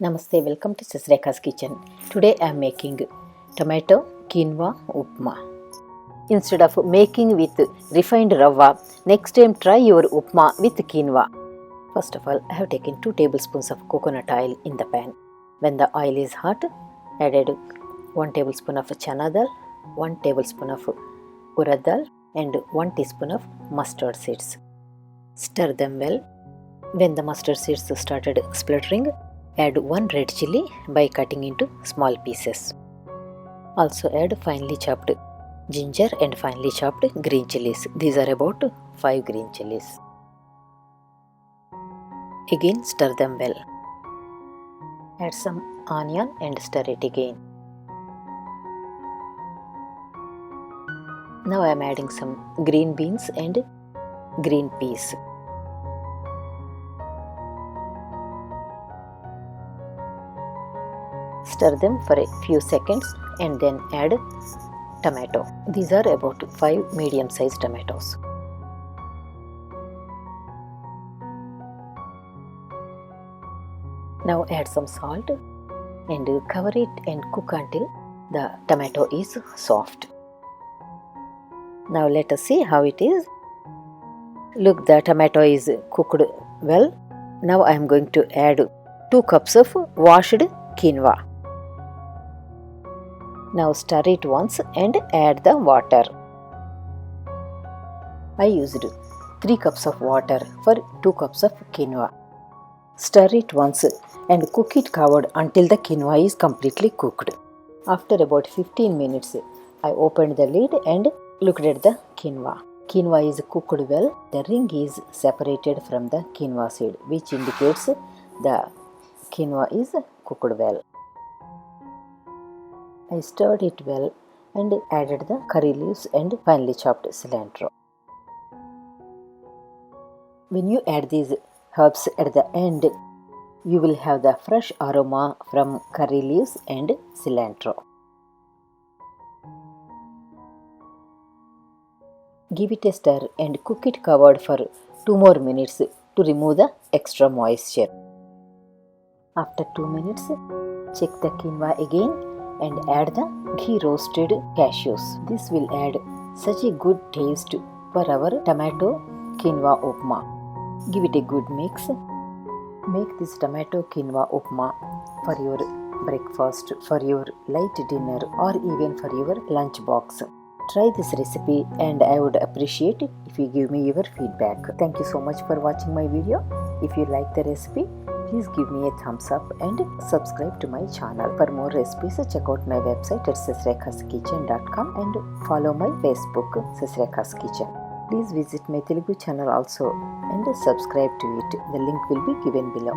Namaste, welcome to Sasreka's kitchen. Today I am making tomato quinoa upma. Instead of making with refined ravva, next time try your upma with quinoa. First of all, I have taken 2 tablespoons of coconut oil in the pan. When the oil is hot, added 1 tablespoon of chana dal, 1 tablespoon of urad dal and 1 teaspoon of mustard seeds. Stir them well. When the mustard seeds started spluttering, add 1 red chilli by cutting into small pieces. Also add finely chopped ginger and finely chopped green chilies. These are about 5 green chilies. Again stir them well. Add some onion and stir it again. Now I am adding some green beans and green peas. Stir them for a few seconds and then add tomato. These are about 5 medium-sized tomatoes. Now add some salt and cover it and cook until the tomato is soft. Now let us see how it is. Look, the tomato is cooked well. Now I am going to add 2 cups of washed quinoa. Now stir it once and add the water. I used 3 cups of water for 2 cups of quinoa. Stir it once and cook it covered until the quinoa is completely cooked. After about 15 minutes, I opened the lid and looked at the quinoa. Quinoa is cooked well. The ring is separated from the quinoa seed, which indicates the quinoa is cooked well. I stirred it well and added the curry leaves and finely chopped cilantro. When you add these herbs at the end, you will have the fresh aroma from curry leaves and cilantro. Give it a stir and cook it covered for 2 more minutes to remove the extra moisture. After 2 minutes, check the quinoa again and add the ghee roasted cashews. This will add such a good taste for our tomato quinoa upma. Give it a good mix. Make this tomato quinoa upma for your breakfast, for your light dinner or even for your lunch box. Try this recipe and I would appreciate if you give me your feedback. Thank you so much for watching my video. If you like the recipe, please give me a thumbs up and subscribe to my channel. For more recipes, check out my website at sasrekaskitchen.com and follow my Facebook, Sasreka's Kitchen. Please visit my Telugu channel also and subscribe to it. The link will be given below.